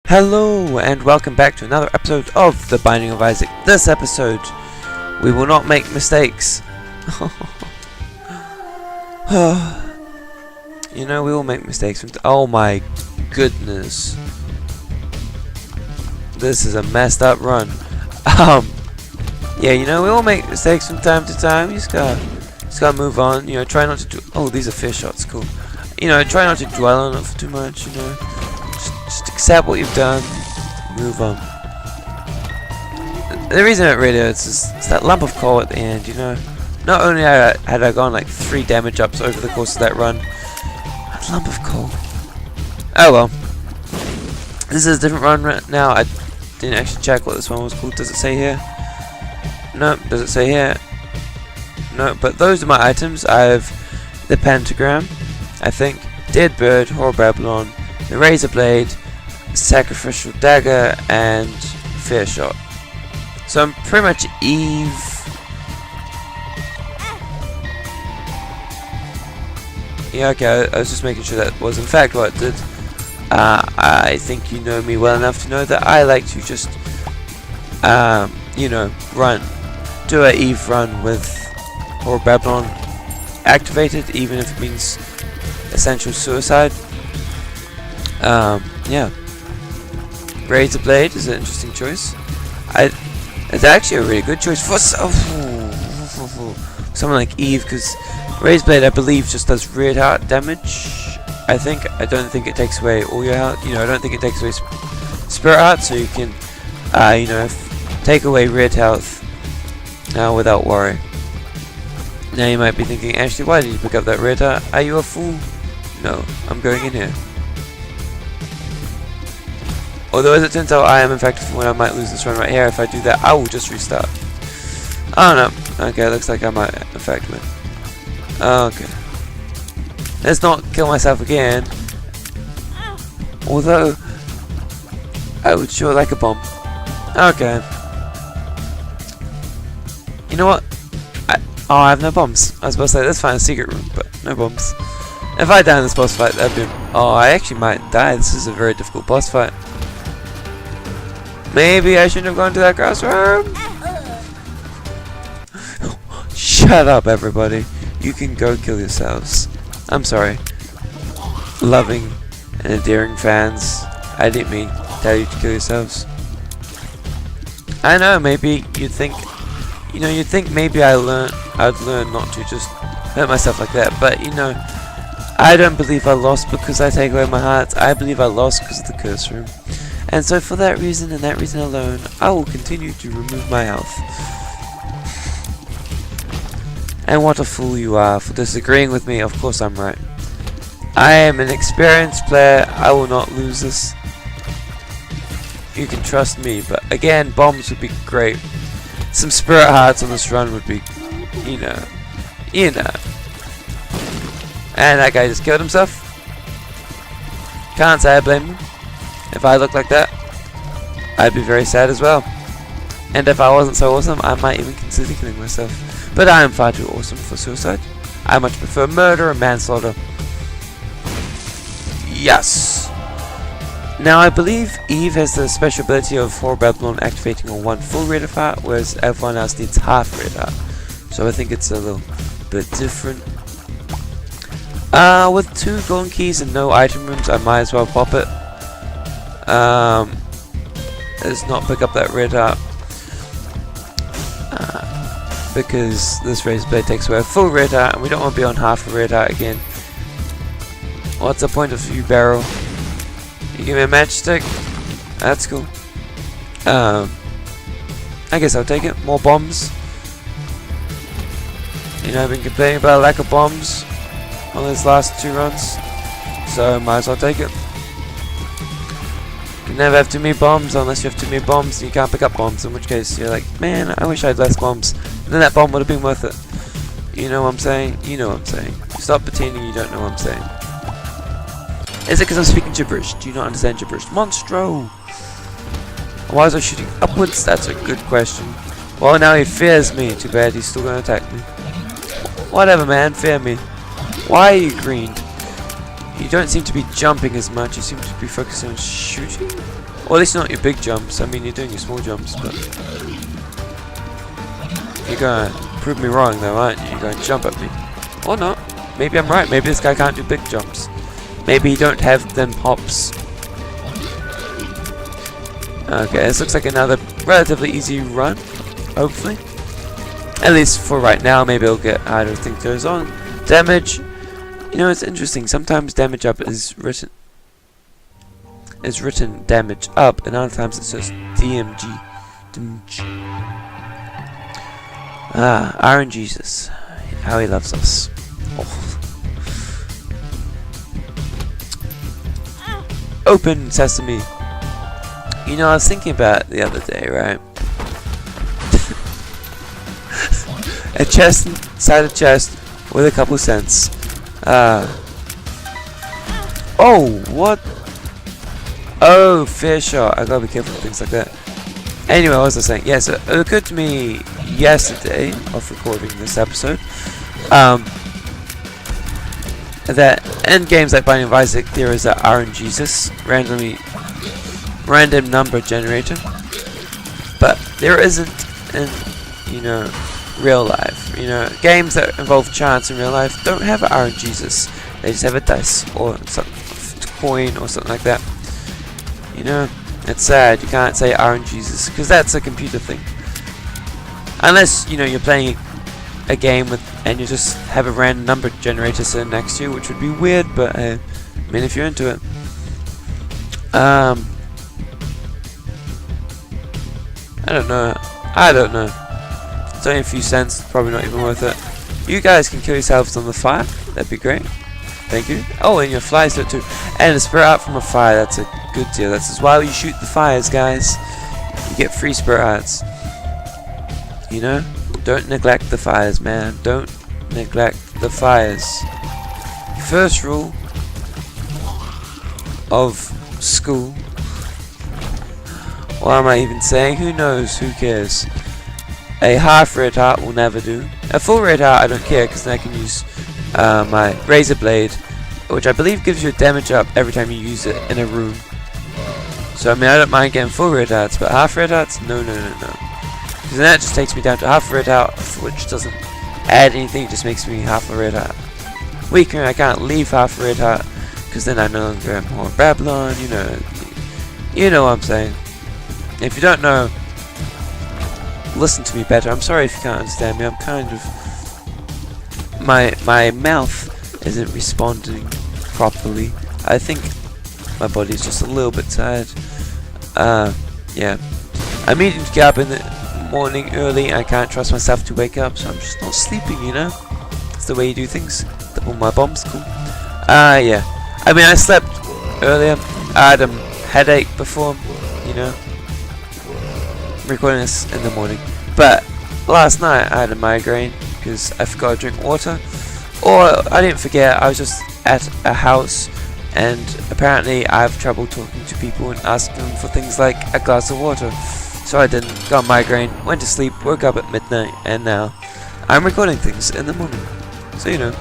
Hello and welcome back to another episode of The Binding of Isaac. This episode, we will not make mistakes. You know, we will make mistakes. Oh my goodness. This is a messed up run. Yeah, you know, we all make mistakes from time to time. You just gotta move on. You know, try not to oh, these are fish shots, cool. You know, try not to dwell on it for too much, you know. Just accept what you've done, move on. The reason it really hurts is it's that lump of coal at the end, you know. Not only had I gone like 3 damage ups over the course of that run, that lump of coal. Oh well. This is a different run right now. I didn't actually check what this one was called. Does it say here? No. Does it say here? No. But those are my items. I have the pentagram, I think, dead bird, Whore Babylon, the razor blade, sacrificial dagger, and fair shot. So I'm pretty much Eve. Yeah, okay, I was just making sure that was in fact what it did. I think you know me well enough to know that I like to just, you know, do a Eve run with Whore Babylon activated, even if it means essential suicide. Yeah. Razor blade is an interesting choice. It's actually a really good choice for someone like Eve, because razor blade, I believe, just does red heart damage. I don't think it takes away all your heart. You know, I don't think it takes away spirit heart, so you can, you know, take away red health without worry. Now you might be thinking, Ashley, why did you pick up that red heart? Are you a fool? No, I'm going in here. Although, as it turns out, I am in fact a fool and I might lose this run right here. If I do that, I will just restart. Oh no. Okay, looks like I might in fact win. Okay. Let's not kill myself again. Although, I would sure like a bomb. Okay. You know what? I have no bombs. I was supposed to say, let's find a secret room, but no bombs. If I die in this boss fight, that'd be... Oh, I actually might die. This is a very difficult boss fight. Maybe I shouldn't have gone to that grass room. Shut up, everybody. You can go kill yourselves. I'm sorry. Loving and endearing fans, I didn't mean to tell you to kill yourselves. I know, maybe you'd think... You know, you'd think maybe I'd learn not to just hurt myself like that, but you know, I don't believe I lost because I take away my heart. I believe I lost because of the curse room. And so for that reason and that reason alone, I will continue to remove my health. And what a fool you are for disagreeing with me. Of course I'm right. I am an experienced player. I will not lose this. You can trust me, but again, bombs would be great. Some spirit hearts on this run would be, you know. And that guy just killed himself. Can't say I blame him. If I looked like that, I'd be very sad as well. And if I wasn't so awesome, I might even consider killing myself. But I am far too awesome for suicide. I much prefer murder and manslaughter. Yes! Now I believe Eve has the special ability of Whore Babylon activating on 1 full red of heart, whereas everyone else needs half red heart. So I think it's a little bit different. With 2 golden keys and no item rooms, I might as well pop it. Let's not pick up that red heart. Because this razor blade takes away a full red heart, and we don't want to be on half a red heart again. What's the point of you, barrel? You give me a matchstick? That's cool. I guess I'll take it. More bombs. You know, I've been complaining about a lack of bombs on these last 2 runs, so might as well take it. You can never have too many bombs unless you have too many bombs and you can't pick up bombs, in which case you're like, man, I wish I had less bombs. And then that bomb would have been worth it. You know what I'm saying? You know what I'm saying. Stop pretending you don't know what I'm saying. Is it because I'm speaking gibberish? Do you not understand gibberish? Monstro! Why is I shooting upwards? That's a good question. Well, now he fears me. Too bad he's still going to attack me. Whatever, man. Fear me. Why are you green? You don't seem to be jumping as much. You seem to be focusing on shooting. Or at least not your big jumps. I mean, you're doing your small jumps, but you're gonna prove me wrong though, aren't you? You're gonna jump at me. Or not. Maybe I'm right. Maybe this guy can't do big jumps. Maybe he don't have them hops. Okay, this looks like another relatively easy run. Hopefully. At least for right now. Maybe it'll get harder as things goes on. Damage. You know, it's interesting. Sometimes damage up is written damage up, and other times it's just DMG. Ah, Iron Jesus. How he loves us. Oh. Open sesame. You know, I was thinking about it the other day, right? A chest inside a chest with a couple cents. Oh, what? Oh, fair shot. I gotta be careful with things like that. Anyway, what was I saying? Yes, it occurred to me yesterday of recording this episode that in games like Binding of Isaac there is an RNGesus, random number generator, but there isn't in, you know, real life. You know, games that involve chance in real life don't have an RNGesus. They just have a dice or some coin or something like that. You know, it's sad. You can't say RNGesus because that's a computer thing. Unless, you know, you're playing a game with and you just have a random number generator sitting next to you, which would be weird, but I mean, if you're into it. I don't know. It's only a few cents, probably not even worth it. You guys can kill yourselves on the fire. That'd be great. Thank you. Oh, and your flies do it too. And a spirit heart from a fire. That's a good deal. That's why you shoot the fires, guys. You get free spirit hearts. You know? Don't neglect the fires, man. Don't neglect the fires. First rule of school. What am I even saying? Who knows? Who cares? A half red heart will never do. A full red heart I don't care, because then I can use my razor blade, which I believe gives you a damage up every time you use it in a room. So I mean, I don't mind getting full red hearts, but half red hearts? No. Because then that just takes me down to half a red heart, which doesn't add anything, it just makes me half a red heart weaker. I can't leave half a red heart, because then I no longer have more Babylon, you know what I'm saying. If you don't know, listen to me better. I'm sorry if you can't understand me. I'm kind of... My mouth isn't responding properly. I think my body's just a little bit tired. Yeah. I'm needing to get up in the morning early. I can't trust myself to wake up, so I'm just not sleeping, you know? It's the way you do things. Double my bombs, cool. Yeah. I mean, I slept earlier. I had a headache before, you know? Recording this in the morning, but last night I had a migraine because I forgot to drink water, or I didn't forget, I was just at a house and apparently I have trouble talking to people and asking them for things like a glass of water, so I didn't, got a migraine, went to sleep, woke up at midnight, and now I'm recording things in the morning. So you know,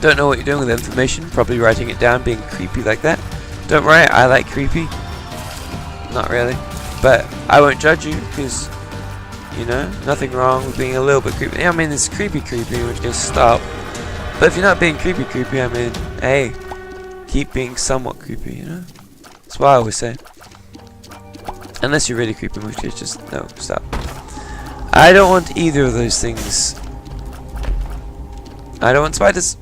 don't know what you're doing with the information, probably writing it down, being creepy like that. Don't worry, I like creepy. Not really. But I won't judge you, because, you know, nothing wrong with being a little bit creepy. I mean, it's creepy, which can stop. But if you're not being creepy, I mean, hey, keep being somewhat creepy, you know? That's what I always say. Unless you're really creepy, which is just, no, stop. I don't want either of those things. I don't want spiders.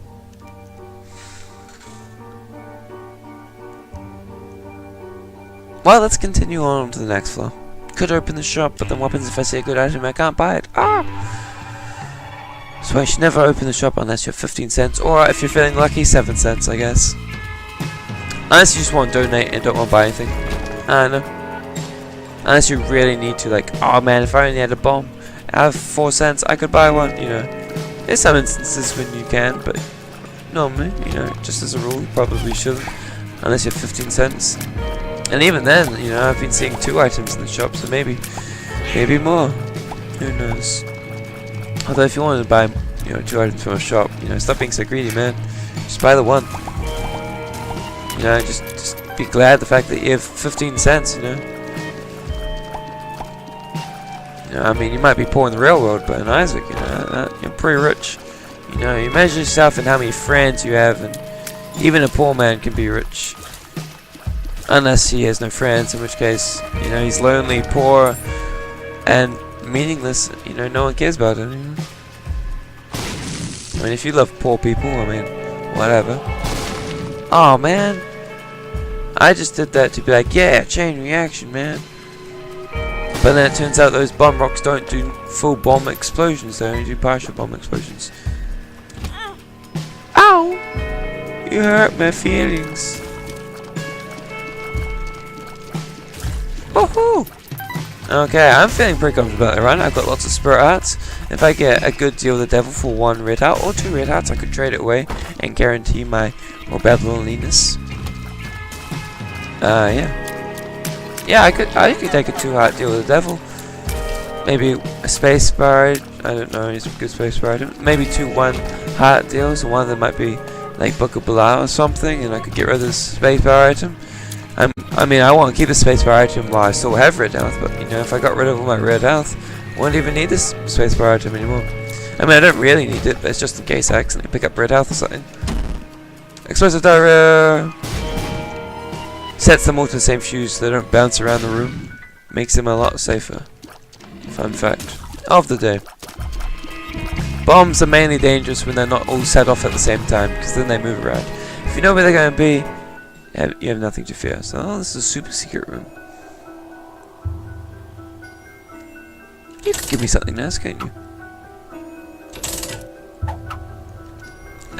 Well, let's continue on to the next floor. Could open the shop, but then what happens if I see a good item I can't buy it? So I should never open the shop unless you're 15 cents, or if you're feeling lucky, 7 cents, I guess. Unless you just want to donate and don't want to buy anything. I don't know. Unless you really need to, like, oh man, if I only had a bomb, I have 4 cents, I could buy one, you know. There's some instances when you can, but normally, you know, just as a rule, you probably shouldn't. Unless you're 15 cents. And even then, you know, I've been seeing 2 items in the shop, so maybe more. Who knows? Although if you wanted to buy, you know, 2 items from a shop, you know, stop being so greedy, man. Just buy the one. You know, just be glad the fact that you have 15 cents, you know. You know, I mean, you might be poor in the real world, but in Isaac, you know, you're pretty rich. You know, you measure yourself in how many friends you have, and even a poor man can be rich. Unless he has no friends, in which case, you know, he's lonely, poor, and meaningless. You know, no one cares about him. You know? I mean, if you love poor people, I mean, whatever. Oh man, I just did that to be like, yeah, chain reaction, man. But then it turns out those bomb rocks don't do full bomb explosions; they only do partial bomb explosions. Ow! You hurt my feelings. Woohoo! Okay, I'm feeling pretty comfortable about the run. I've got lots of spirit hearts. If I get a good deal with the devil for 1 red heart or 2 red hearts, I could trade it away and guarantee my more babbliness. Yeah. Yeah, I could take a 2-heart deal with the devil. Maybe a space bar. I don't know, he's a good space bar item. Maybe 2 1-heart deals. One of them might be like Book of Belial or something, and I could get rid of this space bar item. I mean, I want to keep the spacebar item while I still have red health, but you know, if I got rid of all my red health, I wouldn't even need this spacebar item anymore. I mean, I don't really need it, but it's just in case I accidentally pick up red health or something. Explosive diarrhea sets them all to the same fuse so they don't bounce around the room. Makes them a lot safer. Fun fact of the day. Bombs are mainly dangerous when they're not all set off at the same time, because then they move around. If you know where they're going to be, you have nothing to fear. So, oh, this is a super secret room. You could give me something nice, can't you?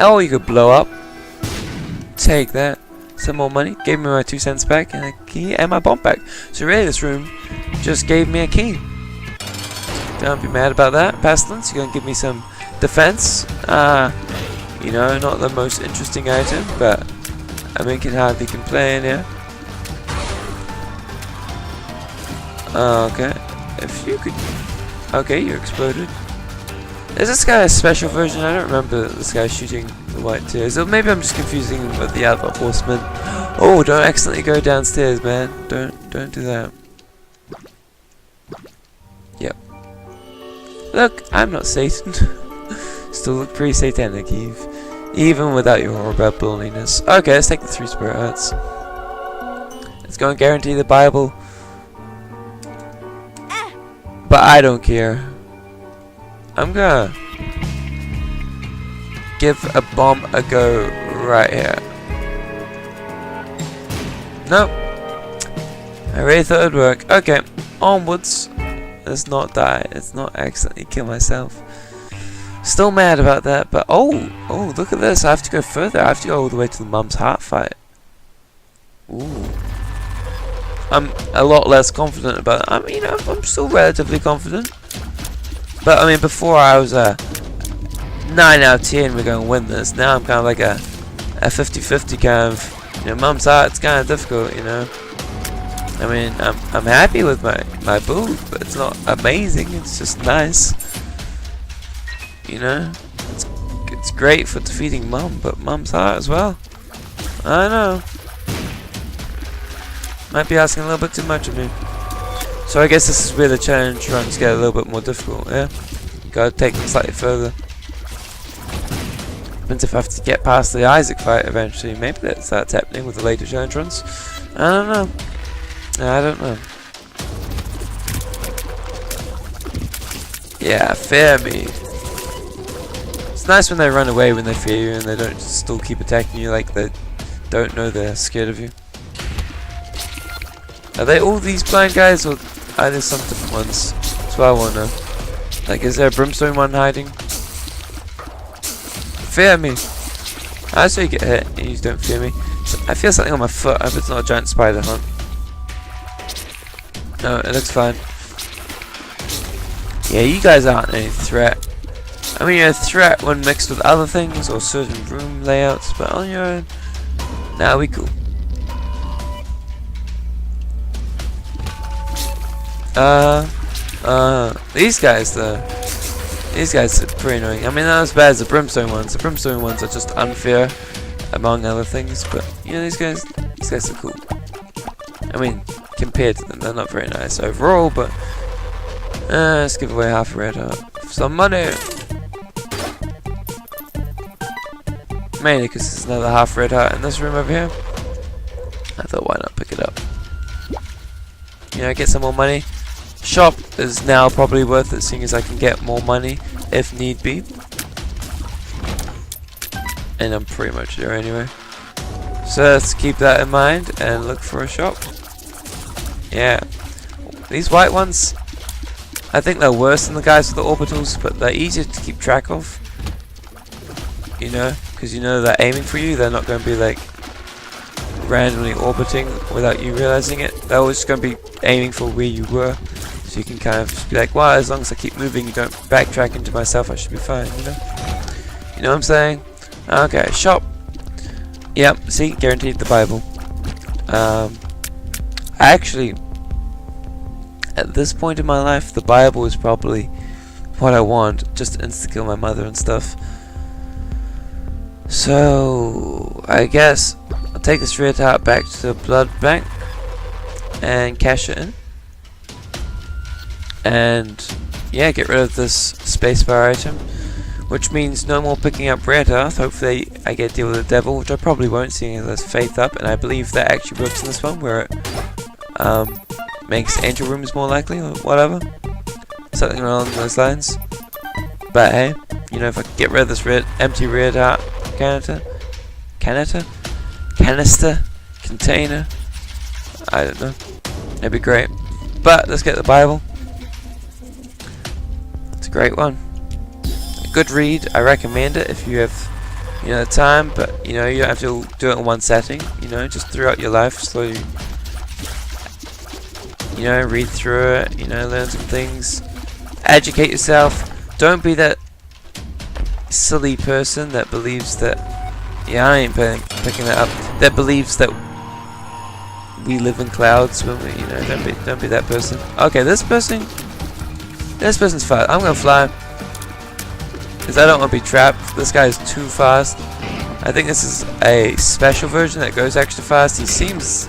Oh, you could blow up. Take that. Some more money. Gave me my 2 cents back and a key and my bomb back. So really, this room just gave me a key. Don't be mad about that, Pestilence. You're gonna give me some defense. You know, not the most interesting item, but I mean, can hardly complain, yeah. Okay, if you could. Okay, you exploded. Is this guy a special version? I don't remember this guy shooting the white tears. Or maybe I'm just confusing him with the other horseman. Oh, don't accidentally go downstairs, man. Don't do that. Yep. Look, I'm not Satan. Still look pretty satanic, Eve. Even without your horrible bulliness. Okay, let's take the 3 spirit hearts. Let's go and guarantee the Bible. But I don't care. I'm gonna give a bomb a go right here. Nope. I really thought it'd work. Okay, onwards. Let's not die. Let's not accidentally kill myself. Still mad about that, but oh, look at this. I have to go further. I have to go all the way to the mum's heart fight. Ooh. I'm a lot less confident about it. I mean, I'm still relatively confident. But I mean, before I was a 9 out of 10, we're going to win this. Now I'm kind of like a 50-50 kind of, you know, mum's heart. It's kind of difficult, you know. I mean, I'm happy with my build, but it's not amazing. It's just nice. You know, it's great for defeating Mum, but Mum's heart as well. I know. Might be asking a little bit too much of me. So I guess this is where the challenge runs get a little bit more difficult, yeah? Gotta take them slightly further. Depends if I have to get past the Isaac fight eventually. Maybe that's happening with the later challenge runs. I don't know. I don't know. Yeah, fear me. It's nice when they run away when they fear you and they don't still keep attacking you like they don't know they're scared of you. Are they all these blind guys or are there some different ones? That's what I want to know. Like, is there a brimstone one hiding? Fear me. I saw you get hit and you don't fear me. So I feel something on my foot. I hope it's not a giant spider hunt. No, it looks fine. Yeah, you guys aren't any threat. I mean, you're a threat when mixed with other things or certain room layouts, but on your own, nah, we cool. These guys though. These guys are pretty annoying. I mean, not as bad as the brimstone ones. The brimstone ones are just unfair, among other things, but, you know, these guys, These guys are cool. I mean, compared to them, they're not very nice overall, but let's give away half a red heart for some money. Mainly because there's another half red heart in this room over here. I thought, why not pick it up? You know, get some more money. Shop is now probably worth it, seeing as I can get more money if need be. And I'm pretty much there anyway. So let's keep that in mind and look for a shop. Yeah. These white ones, I think they're worse than the guys with the orbitals, but they're easier to keep track of. You know, because you know they're aiming for you. They're not going to be like randomly orbiting without you realizing it. They're always going to be aiming for where you were. So you can kind of just be like, well, as long as I keep moving, you don't backtrack into myself, I should be fine, you know? You know what I'm saying? Okay, shop. Yep, see, guaranteed the Bible. Actually, at this point in my life, the Bible is probably what I want, just to insta-kill my mother and stuff. So, I guess I'll take this red heart back to the blood bank and cash it in. And, yeah, get rid of this spacebar item. Which means no more picking up red heart. Hopefully I get to deal with the devil, which I probably won't, seeing as there's faith up, and I believe that actually works in this one, where it makes angel rooms more likely, or whatever. Something along those lines. But hey, you know, if I could get rid of this empty red heart canister, container, I don't know, that'd be great. But let's get the Bible. It's a great one. Good read, I recommend it if you have, you know, the time, but you know, you don't have to do it in one setting, you know, just throughout your life, slowly, you know, read through it, you know, learn some things, educate yourself. Don't be that silly person that believes that, yeah, I ain't picking that up, that believes that we live in clouds when we, you know, don't be that person. Okay, this person's fast. I'm gonna fly. Because I don't want to be trapped. This guy is too fast. I think this is a special version that goes extra fast. He seems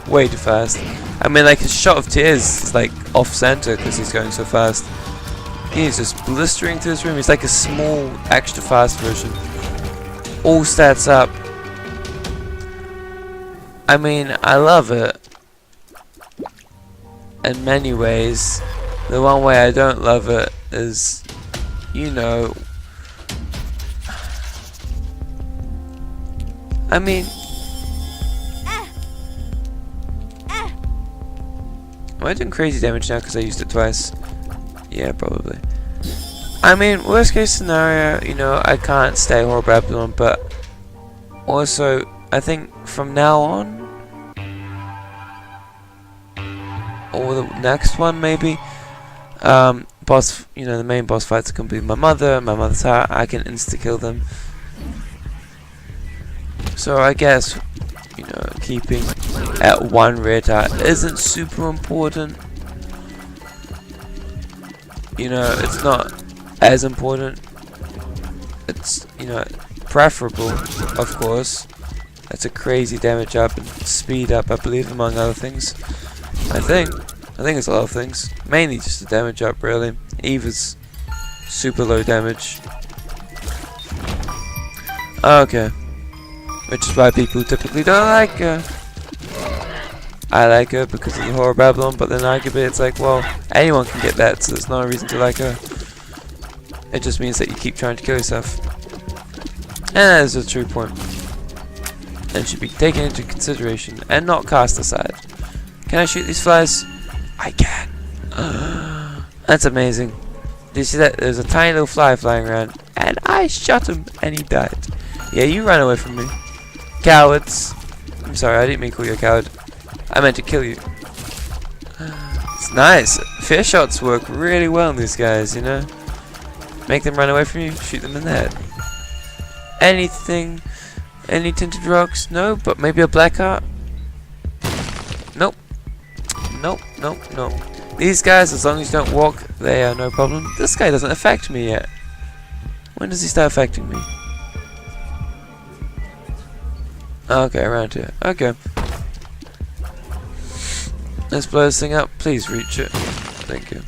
way too fast. I mean, like, his shot of tears is like off center because he's going so fast. He's just blistering through this room. He's like a small extra fast version. All stats up. I mean, I love it in many ways. The one way I don't love it is, you know, I mean, am I doing crazy damage now because I used it twice? Yeah, probably. I mean, worst case scenario, you know, I can't stay Horror Babylon, but also, I think from now on, or the next one maybe, boss, you know, the main boss fights are going to be my mother's heart. I can insta-kill them. So I guess, you know, keeping at one red heart isn't super important. You know, it's not as important. It's, you know, preferable, of course. That's a crazy damage up and speed up, I believe, among other things. I think it's a lot of things. Mainly just the damage up, really. Eva's super low damage. Okay. Which is why people typically don't like her. I like her because of the Horror Babylon, but then arguably it's like, well, anyone can get that, so there's no reason to like her. It just means that you keep trying to kill yourself. And that is a true point. And should be taken into consideration and not cast aside. Can I shoot these flies? I can. That's amazing. Did you see that? There's a tiny little fly flying around, and I shot him, and he died. Yeah, you ran away from me. Cowards. I'm sorry, I didn't mean to call you a coward. I meant to kill you. It's nice. Fear shots work really well on these guys, you know? Make them run away from you, shoot them in the head. Anything? Any tinted rocks? No, but maybe a black heart? Nope. Nope, nope, nope. These guys, as long as you don't walk, they are no problem. This guy doesn't affect me yet. When does he start affecting me? Okay, around here. Okay. Let's blow this thing up. Please reach it. Thank you.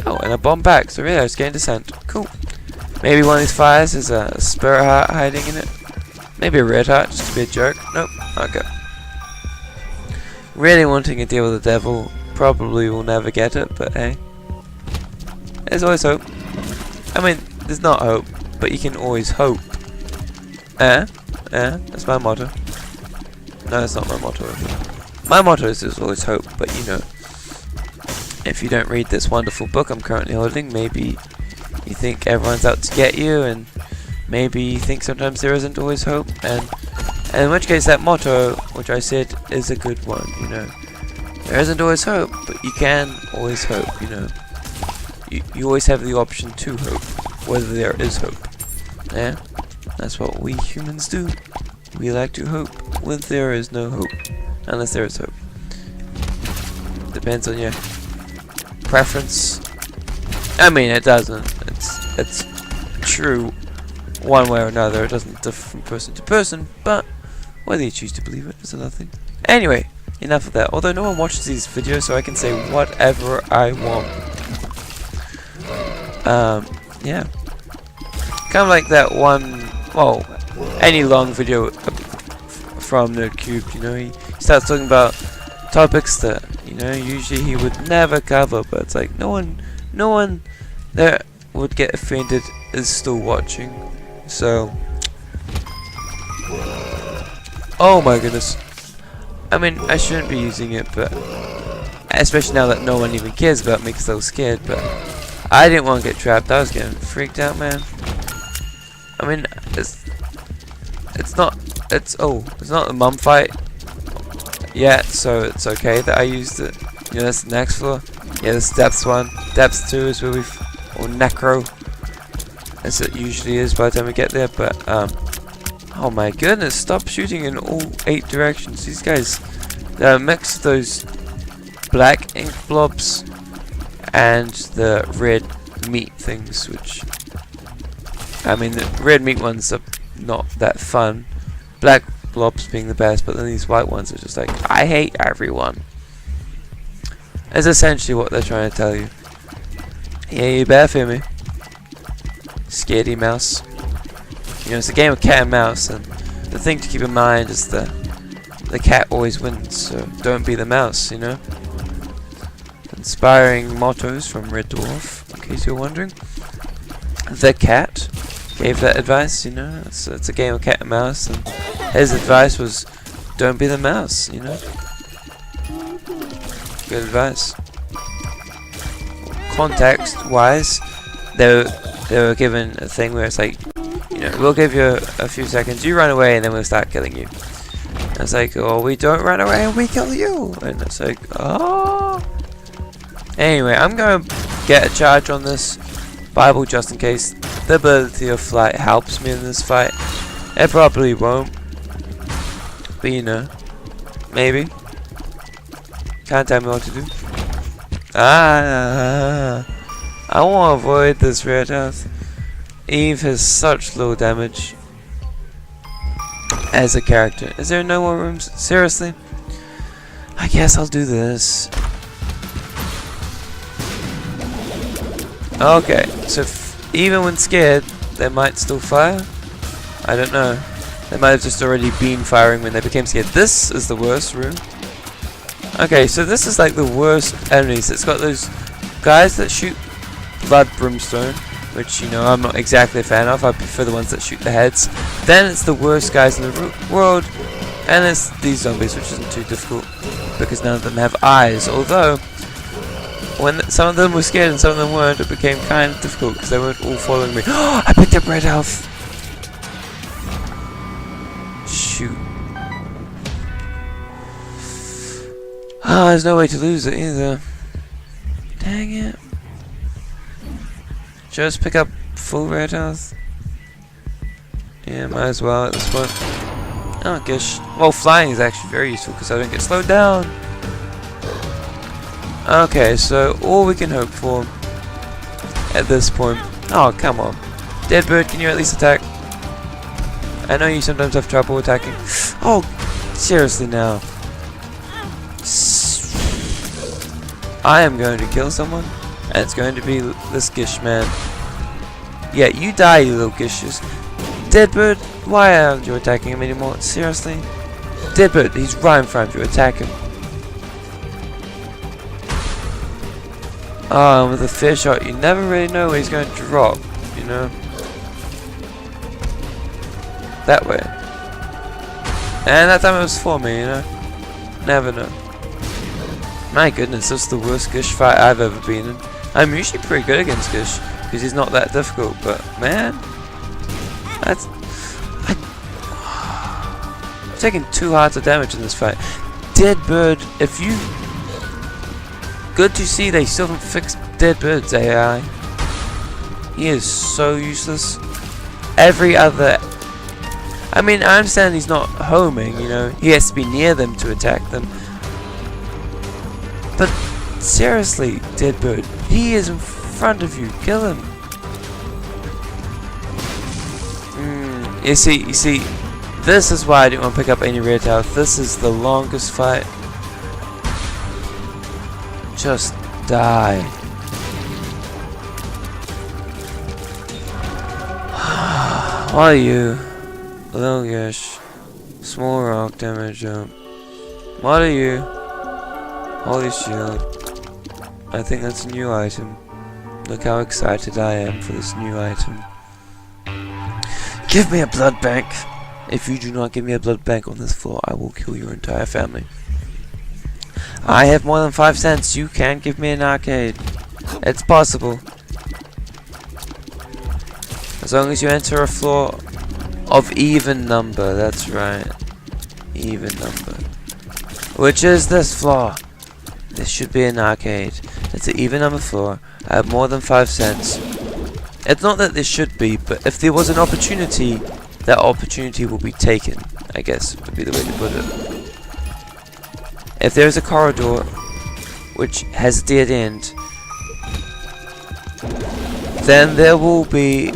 Oh, and a bomb back. So really, I was getting descent. Cool. Maybe one of these fires is a spirit heart hiding in it. Maybe a red heart, just to be a jerk. Nope. Okay. Really wanting a deal with the devil. Probably will never get it, but hey. There's always hope. I mean, there's not hope, but you can always hope. That's my motto. No, that's not my motto. My motto is there's always hope, but you know. If you don't read this wonderful book I'm currently holding, maybe you think everyone's out to get you, and maybe you think sometimes there isn't always hope, and in which case that motto, which I said, is a good one, you know. There isn't always hope, but you can always hope, you know. You always have the option to hope, whether there is hope. Yeah? That's what we humans do. We like to hope when there is no hope. Unless there is hope. Depends on your preference. I mean, it doesn't. It's true one way or another. It doesn't differ from person to person, but whether you choose to believe it is another thing. Anyway, enough of that. Although no one watches these videos, so I can say whatever I want. Yeah. Kind of like that one, well, any long video from NerdCube, you know, he starts talking about topics that, you know, usually he would never cover, but it's like no one that would get offended is still watching. So, oh my goodness. I mean, I shouldn't be using it, but especially now that no one even cares about me because I was scared, but I didn't want to get trapped. I was getting freaked out, man. I mean, it's not a mum fight yet, so it's okay that I used it. You know, that's the next floor. Yeah, this is depths 1. Depths 2 is where we've, or necro, as it usually is by the time we get there. But oh my goodness, stop shooting in all 8 directions. These guys, they're a mix of those black ink blobs and the red meat things, which, I mean, the red meat ones are not that fun. Black blobs being the best, but then these white ones are just like, I hate everyone. That's essentially what they're trying to tell you. Yeah, you better fear me. Scaredy mouse. You know, it's a game of cat and mouse, and the thing to keep in mind is the cat always wins, so don't be the mouse, you know? Inspiring mottos from Red Dwarf, in case you're wondering. The cat gave that advice, you know? It's a game of cat and mouse, and his advice was, don't be the mouse, you know? Good advice. Context-wise, they were given a thing where it's like, you know, we'll give you a few seconds, you run away, and then we'll start killing you. And it's like, oh, we don't run away and we kill you! And it's like, oh... Anyway, I'm gonna get a charge on this Bible just in case. The ability of flight helps me in this fight. It probably won't, but you know, maybe. Can't tell me what to do. I want to avoid this red health. Eve has such low damage as a character. Is there no more rooms? Seriously? I guess I'll do this. Okay, so even when scared, they might still fire? I don't know. They might have just already been firing when they became scared. This is the worst room. Okay, so this is like the worst enemies. It's got those guys that shoot blood brimstone, which, you know, I'm not exactly a fan of. I prefer the ones that shoot the heads. Then it's the worst guys in the world, and it's these zombies, which isn't too difficult because none of them have eyes. Although, when some of them were scared and some of them weren't, it became kind of difficult because they weren't all following me. Oh, I picked up red health. Shoot. Ah, there's no way to lose it either. Dang it. Just pick up full red health. Yeah, might as well at this point. Oh gosh. Well, flying is actually very useful because I don't get slowed down. Okay, so all we can hope for at this point. Oh, come on. Dead bird, can you at least attack? I know you sometimes have trouble attacking. Oh, seriously now. I am going to kill someone, and it's going to be this Gish man. Yeah, you die, you little Gishes. Deadbird, why aren't you attacking him anymore? Seriously? Deadbird, he's right in front of you, attack him. Oh, and with a fair shot, you never really know where he's going to drop, you know? That way. And that time it was for me, you know? Never know. My goodness, this is the worst Gish fight I've ever been in. I'm usually pretty good against Gish, because he's not that difficult, but man, I'm taking 2 hearts of damage in this fight. Deadbird, if you... Good to see they still haven't fixed Deadbird's AI. He is so useless. Every other... I mean, I understand he's not homing, you know, he has to be near them to attack them. But seriously, Deadbird, he is in front of you, kill him. You see, this is why I didn't want to pick up any red health. This is the longest fight. Just die. What are you? Little Gish. Small rock damage jump. What are you? Holy shield. I think that's a new item. Look how excited I am for this new item. Give me a blood bank! If you do not give me a blood bank on this floor, I will kill your entire family. I have more than 5 cents. You can't give me an arcade. It's possible. As long as you enter a floor of even number. That's right. Even number. Which is this floor. This should be an arcade. It's an even number floor. I have more than 5 cents. It's not that this should be, but if there was an opportunity, that opportunity will be taken, I guess, would be the way to put it. If there is a corridor which has a dead end, then there will be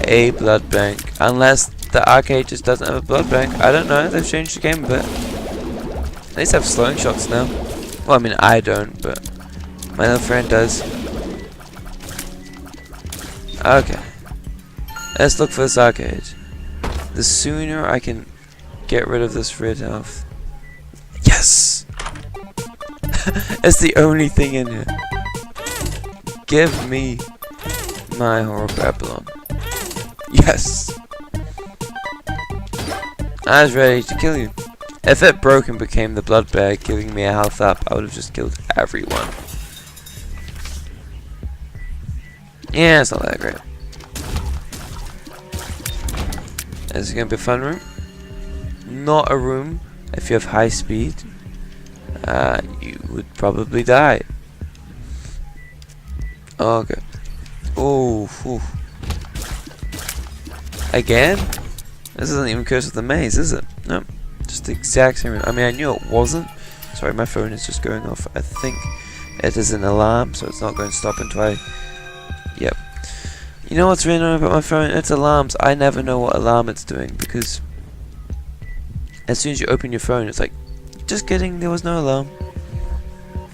a blood bank. Unless the arcade just doesn't have a blood bank. I don't know, they've changed the game a bit. At least have slowing shots now. Well, I mean, I don't, but my little friend does. Okay. Let's look for this arcade. The sooner I can get rid of this red health. Yes! It's the only thing in here. Give me my horror Babylon. Yes! I was ready to kill you. If it broke and became the blood bag giving me a health up, I would have just killed everyone. Yeah, it's not that great. Is it going to be a fun room? Not a room. If you have high speed, you would probably die. Okay. Oh, again? This isn't even Curse of the Maze, is it? No. Just the exact same room. I mean, I knew it wasn't. Sorry, my phone is just going off. I think it is an alarm, so it's not going to stop until I... Yep. You know what's really annoying about my phone? It's alarms. I never know what alarm it's doing, because as soon as you open your phone, it's like, just kidding, there was no alarm.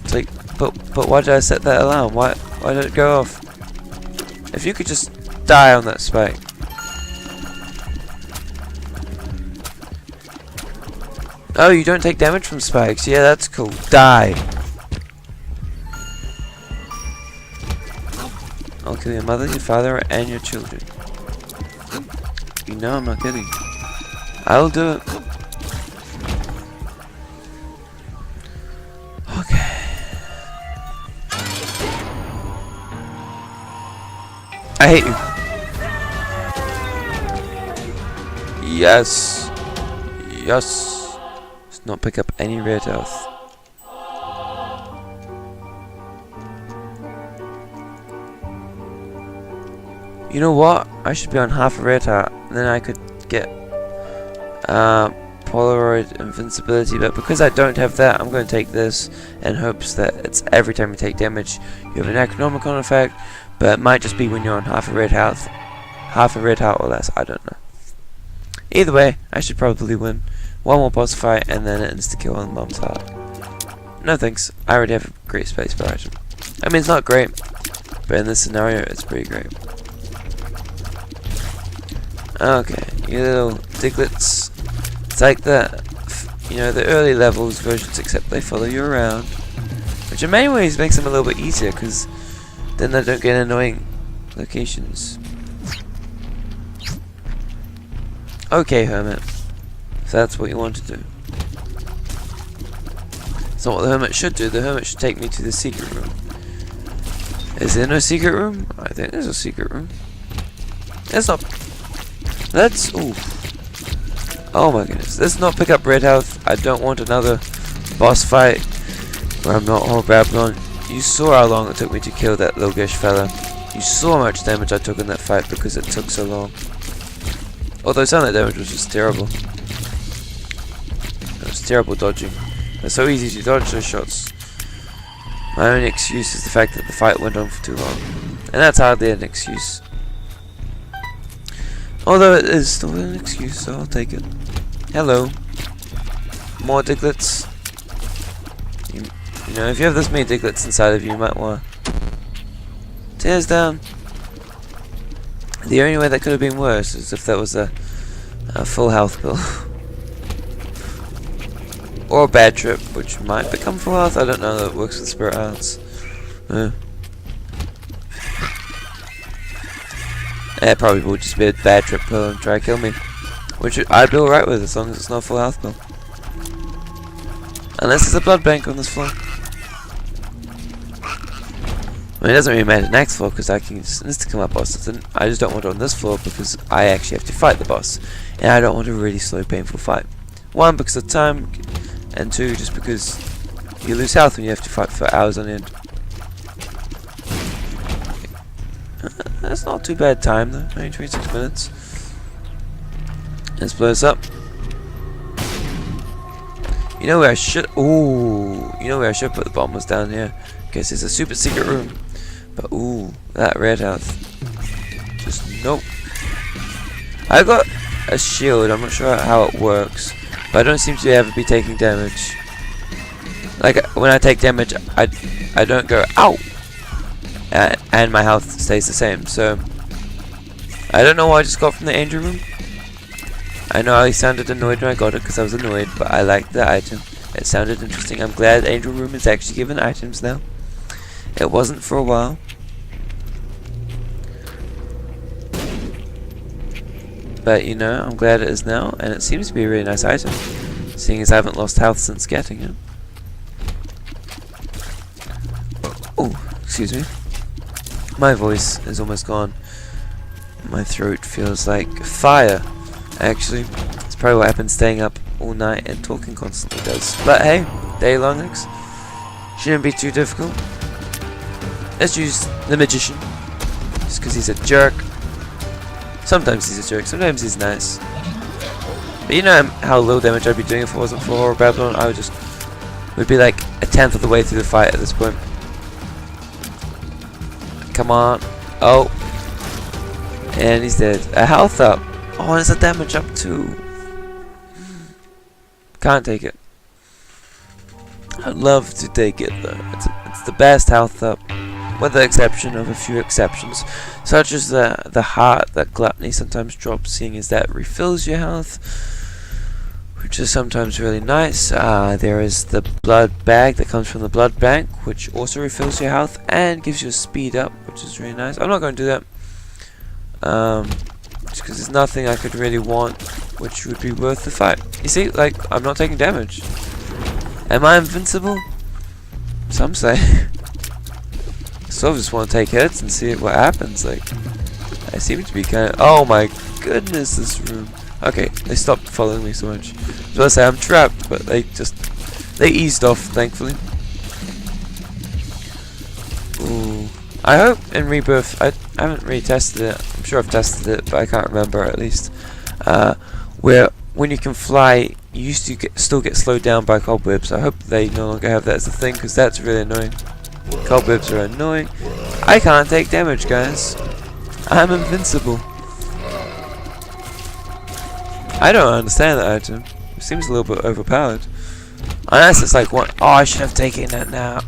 It's like, but why did I set that alarm? Why did it go off? If you could just die on that spike. Oh, you don't take damage from spikes. Yeah, that's cool. Die. I'll kill your mother, your father, and your children. You know I'm not kidding. I'll do it. Okay. I hate you. Yes. Yes. Let's not pick up any red health. You know what? I should be on half a red heart, then I could get Polaroid invincibility, but because I don't have that, I'm going to take this in hopes that it's every time you take damage you have an economical effect, but it might just be when you're on half a red heart or less, I don't know. Either way, I should probably win. One more boss fight and then it insta-kill on Mom's heart. No thanks, I already have a great space bar item. I mean, it's not great, but in this scenario, it's pretty great. Okay, you little diglets. It's like the, you know, the early levels versions, except they follow you around. Which in many ways makes them a little bit easier, because then they don't get annoying locations. Okay, Hermit. If that's what you want to do. It's not what the Hermit should do. The Hermit should take me to the secret room. Is there no secret room? I think there's a secret room. Let's not... Let's... Ooh. Oh my goodness. Let's not pick up red health. I don't want another boss fight where I'm not all Babylon. You saw how long it took me to kill that Logish fella. You saw how much damage I took in that fight because it took so long. Although some of that damage was just terrible. It was terrible dodging. It's so easy to dodge those shots. My only excuse is the fact that the fight went on for too long. And that's hardly an excuse. Although it is still an excuse, so I'll take it. Hello. More diglets. You know, if you have this many diglets inside of you, you might want to... Tears down. The only way that could have been worse is if that was a full health bill. Or a bad trip, which might become full health. I don't know that it works with spirit hearts. It probably would just be a bad trip pill and try to kill me. Which I'd be alright with as long as it's not a full health bill. Unless there's a blood bank on this floor. I mean, it doesn't really matter next floor because I can insta-kill my bosses, and I just don't want it on this floor because I actually have to fight the boss. And I don't want a really slow, painful fight. One, because of time, and two, just because you lose health when you have to fight for hours on end. That's not too bad time though, only 26 minutes. Let's blow this up. You know where I should... Ooh, you know where I should put the bomb was down here. Guess it's a super secret room. But ooh, that red health. Just nope. I got a shield, I'm not sure how it works. But I don't seem to ever be taking damage. Like, when I take damage, I don't go, ow! And my health stays the same, so... I don't know what I just got from the angel room. I know I sounded annoyed when I got it because I was annoyed, but I liked the item. It sounded interesting. I'm glad angel room is actually given items now. It wasn't for a while. But you know, I'm glad it is now, and it seems to be a really nice item, seeing as I haven't lost health since getting it. Oh, excuse me. My voice is almost gone. My throat feels like fire. Actually, it's probably what I've been staying up all night and talking constantly does. But hey, day long legs. Shouldn't be too difficult. Let's use the magician. Just because he's a jerk. Sometimes he's a jerk, sometimes he's nice. But you know how little damage I'd be doing if it wasn't for Horror Babylon? I would be like a tenth of the way through the fight at this point. Come on. Oh. And he's dead. A health up. Oh, and it's a damage up too. Can't take it. I'd love to take it though. It's the best health up, with the exception of a few exceptions, such as the heart that Gluttony sometimes drops, seeing as that refills your health, which is sometimes really nice. There is the blood bag that comes from the blood bank, which also refills your health and gives you a speed up, which is really nice. I'm not going to do that. Just because there's nothing I could really want which would be worth the fight. You see, like, I'm not taking damage. Am I invincible? Some say. So I just want to take hits and see what happens. Like, I seem to be kind of... Oh my goodness, this room. Okay, they stopped following me so much. I was going to say I'm trapped, but they eased off, thankfully. Ooh. I hope in Rebirth, I haven't really tested it. I'm sure I've tested it, but I can't remember at least. Where when you can fly, you used to still get slowed down by cobwebs. I hope they no longer have that as a thing, because that's really annoying. Cobwebs are annoying. I can't take damage, guys. I'm invincible. I don't understand that item. It seems a little bit overpowered. Unless it's like one. Oh, I should have taken that now.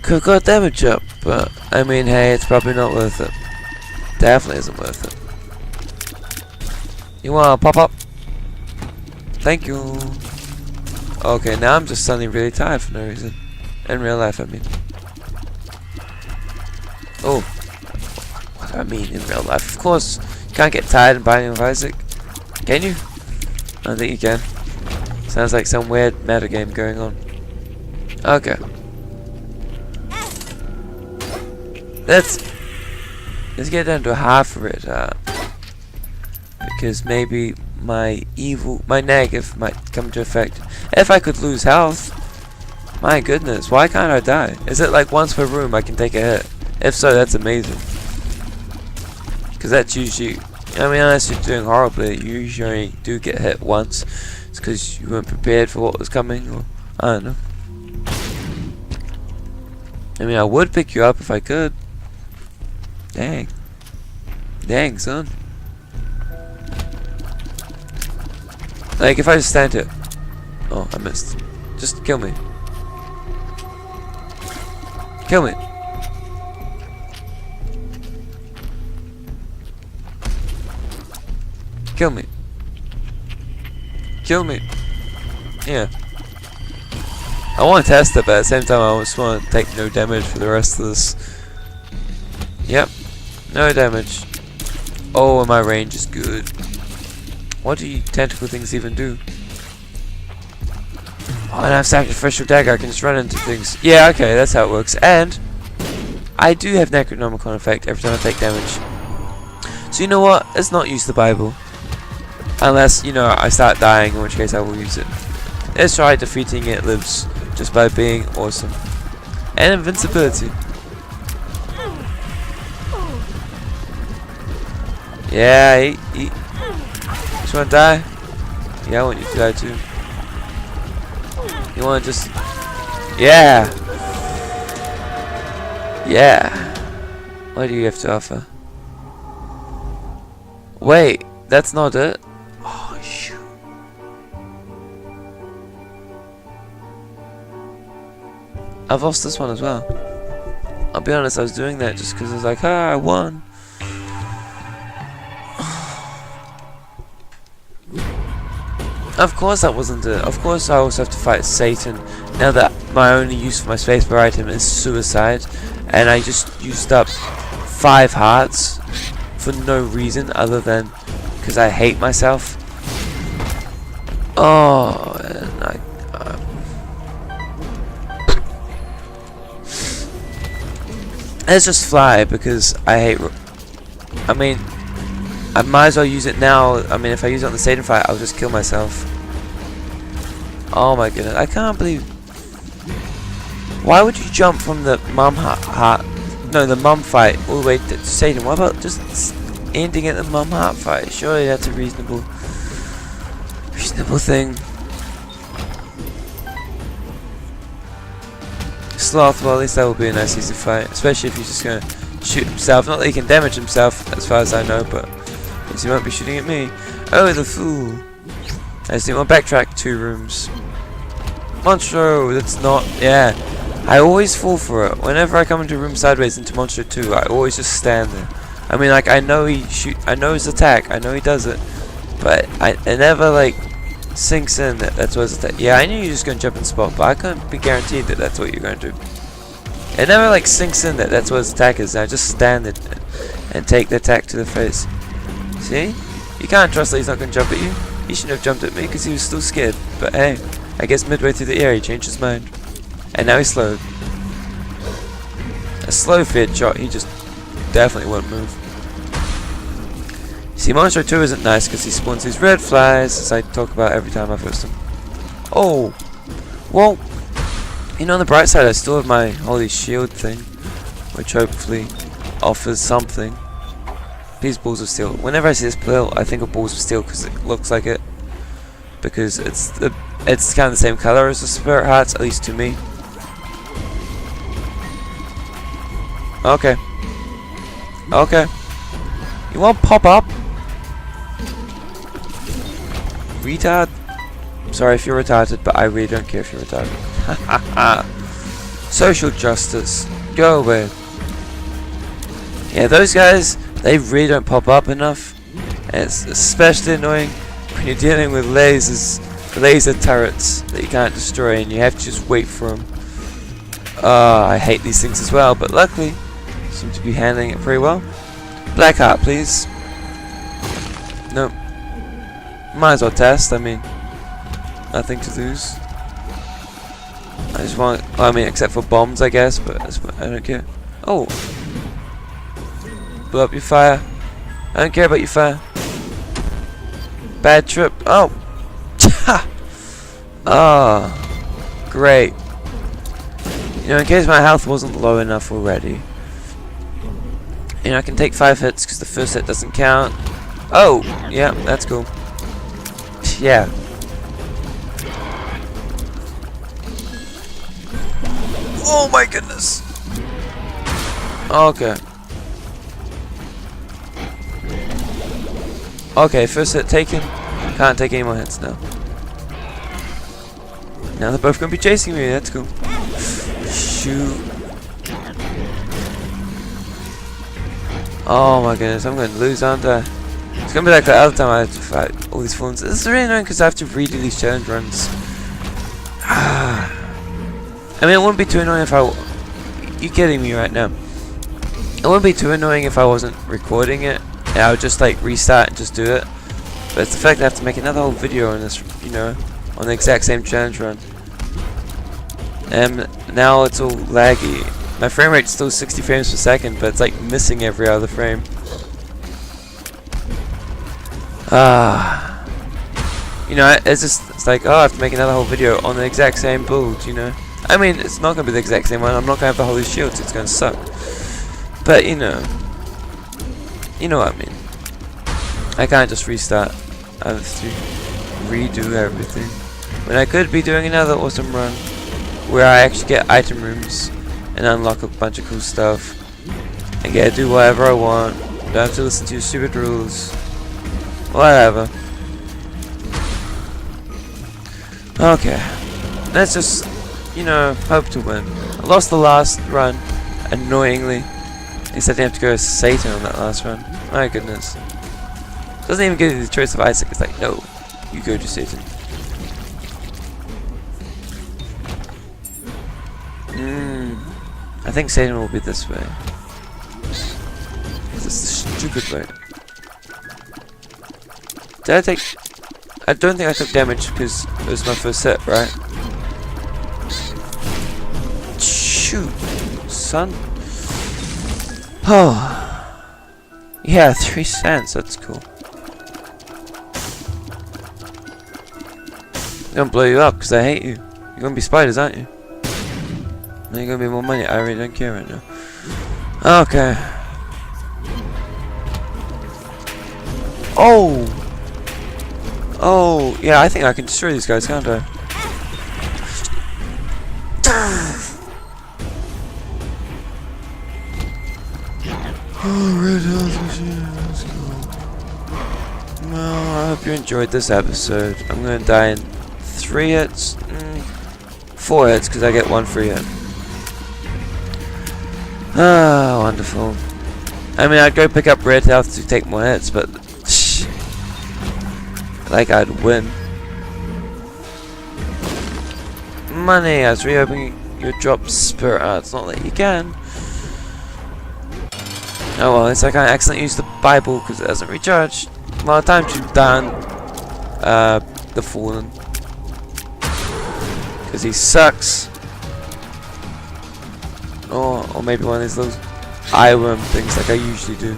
Could have got damage up, but I mean, hey, it's probably not worth it. Definitely isn't worth it. You wanna pop up? Thank you. Okay, now I'm just suddenly really tired for no reason. In real life, I mean. Oh. What do I mean in real life? Of course, you can't get tired in Binding of Isaac. Can you? I don't think you can. Sounds like some weird meta game going on. Okay. Let's get down to half of it, because maybe my negative might come to effect. If I could lose health, my goodness, why can't I die? Is it like once per room I can take a hit? If so, that's amazing. Because that's usually, I mean, unless you're doing horribly, you usually do get hit once. It's because you weren't prepared for what was coming, or I don't know. I mean, I would pick you up if I could. Dang. Dang, son. Like, if I just stand here. Oh, I missed. Just kill me. Kill me. Kill me. Kill me. Yeah. I want to test it, but at the same time I just want to take no damage for the rest of this. Yep. No damage. Oh, and my range is good. What do you tentacle things even do? Oh, and I have sacrificial dagger, I can just run into things. Yeah, okay, that's how it works. And I do have Necronomicon effect every time I take damage. So you know what? Let's not use the Bible. Unless, you know, I start dying, in which case I will use it. Let's try defeating It Lives just by being awesome. And invincibility. Yeah, eat. Just wanna die? Yeah, I want you to die too. You wanna just... Yeah! Yeah! What do you have to offer? Wait, that's not it? Oh, shoot. I've lost this one as well. I'll be honest, I was doing that just because I was like, ah, I won. Of course that wasn't it. Of course I also have to fight Satan. Now that my only use for my spacebar item is suicide. And I just used up 5 hearts for no reason other than because I hate myself. Oh, and let's just fly because I hate... I mean... I might as well use it now. I mean, if I use it on the Satan fight, I'll just kill myself. Oh my goodness, I can't believe... Why would you jump from the mum heart... No, the mum fight all the way to Satan? What about just ending at the mum heart fight? Surely that's a reasonable thing. Sloth, well at least that will be a nice easy fight. Especially if he's just going to shoot himself. Not that he can damage himself, as far as I know, but... he won't be shooting at me. Oh, the fool. I just didn't want to backtrack 2 rooms. Monstro, that's not... Yeah. I always fall for it. Whenever I come into a room sideways into Monstro 2, I always just stand there. I mean, like, I know I know his attack. I know he does it. But it never, like, sinks in that that's what his attack... Yeah, I knew you were just going to jump and spot, but I couldn't be guaranteed that that's what you're going to do. It never, like, sinks in that that's what his attack is. I just stand there and take the attack to the face. See? You can't trust that he's not going to jump at you. He shouldn't have jumped at me because he was still scared. But hey, I guess midway through the air he changed his mind. And now he's slowed. A slow feared shot, he just definitely won't move. See, Monstro 2 isn't nice because he spawns these red flies, as I talk about every time I post them. Oh! Well, you know, on the bright side, I still have my holy shield thing, which hopefully offers something. These balls of steel. Whenever I see this pill, I think of balls of steel because it looks like it. Because it's kind of the same color as the spirit hearts, at least to me. Okay. Okay. You want to pop up? Retard? Sorry if you're retarded, but I really don't care if you're retarded. Social justice. Go away. Yeah, those guys, they really don't pop up enough. And it's especially annoying when you're dealing with laser turrets that you can't destroy and you have to just wait for them. I hate these things as well, but luckily, seem to be handling it pretty well. Black heart, please. Nope. Might as well test, I mean, nothing to lose. I just want, well, I mean, except for bombs, I guess, but I don't care. Oh. Blow up your fire. I don't care about your fire. Bad trip. Oh. Ha! Oh. Great. You know, in case my health wasn't low enough already. You know, I can take 5 hits because the first hit doesn't count. Oh! Yeah, that's cool. Yeah. Oh my goodness! Okay. Okay, first hit taken. Can't take any more hits now. Now they're both gonna be chasing me, that's cool. Shoot. Oh my goodness, I'm gonna lose, aren't I? It's gonna be like the other time I had to fight all these phones. This is really annoying because I have to redo these challenge runs. I mean, it wouldn't be too annoying if I... You kidding me right now? It wouldn't be too annoying if I wasn't recording it. And I would just like restart and just do it. But it's the fact that I have to make another whole video on this, you know, on the exact same challenge run. And now it's all laggy. My frame rate's still 60 frames per second, but it's like missing every other frame. You know, it's like, oh, I have to make another whole video on the exact same build, you know. I mean, it's not going to be the exact same one. I'm not going to have the holy shields. It's going to suck. But, you know what I mean. I can't just restart. I have to redo everything. When I could be doing another awesome run where I actually get item rooms and unlock a bunch of cool stuff and get to do whatever I want. Don't have to listen to your stupid rules. Whatever. Okay. Let's just, you know, hope to win. I lost the last run, annoyingly. He said I have to go as Satan on that last run. My goodness. Doesn't even give you the choice of Isaac. It's like, no, you go to Satan. I think Satan will be this way. This is the stupid way. Did I take... I don't think I took damage because it was my first hit, right? Shoot, son. Oh. Yeah, 3 cents, that's cool. I'm gonna blow you up because I hate you. You're gonna be spiders, aren't you? Now you're gonna be more money. I really don't care right now. Okay. Oh! Oh, yeah, I think I can destroy these guys, can't I? Oh, red health machine, let's go. Well, I hope you enjoyed this episode. I'm gonna die in 3 hits. 4 hits, because I get 1 free hit. Ah, wonderful. I mean, I'd go pick up red health to take more hits, but... like I'd win. Money, I was reopening your drop spirit art. It's not that you can. Oh well, it's like I accidentally used the Bible because it hasn't recharged. Well, time to down the Fallen. Because he sucks. Or maybe one of these little eye worm things like I usually do.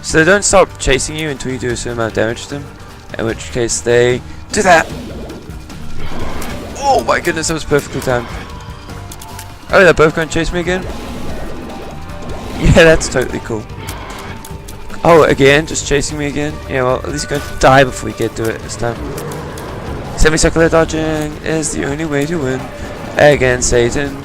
So they don't stop chasing you until you do a certain amount of damage to them. In which case they do that. Oh my goodness, that was perfectly timed. Oh, they're both going to chase me again? Yeah, that's totally cool. Oh, again? Just chasing me again? Yeah, well, at least you're going to die before you get to it this time. Semicircular dodging is the only way to win against Satan.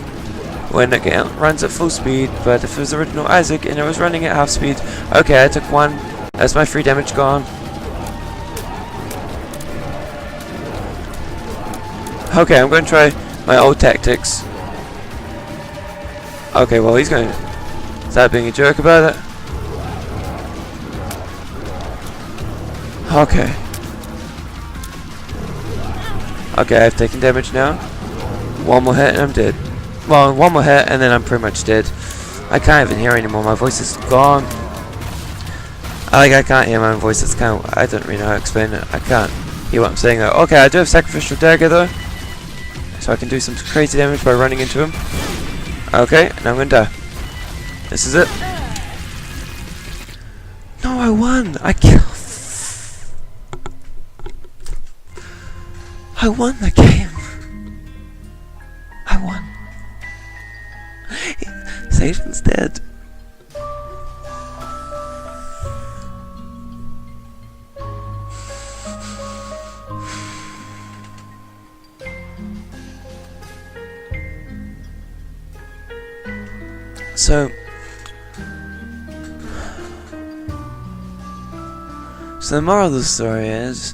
When it runs at full speed, but if it was original Isaac and it was running at half speed, okay, I took 1. That's my free damage gone. Okay, I'm going to try my old tactics. Okay, well, he's going to start being a jerk about it. Okay. Okay, I've taken damage now. One more hit and I'm dead. Well, one more hit and then I'm pretty much dead. I can't even hear anymore. My voice is gone. I can't hear my own voice. It's kind of, I don't really know how to explain it. I can't hear what I'm saying though. Okay, I do have sacrificial dagger though, so I can do some crazy damage by running into him. Okay, now I'm gonna die. This is it. No, I won. I won the game. I won. Satan's dead. So the moral of the story is,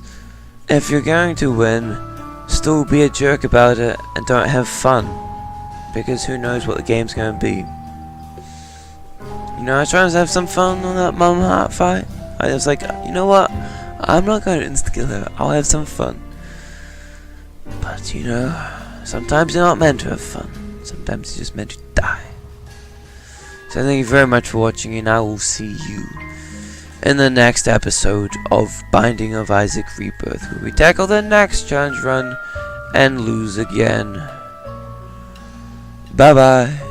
if you're going to win, still be a jerk about it and don't have fun, because who knows what the game's going to be. You know, I was trying to have some fun on that Mum Heart fight. I was like, you know what, I'm not going to insta-kill her, I'll have some fun. But you know, sometimes you're not meant to have fun, sometimes you're just meant to die. So thank you very much for watching, and I will see you in the next episode of Binding of Isaac Rebirth, where we tackle the next challenge run and lose again. Bye bye.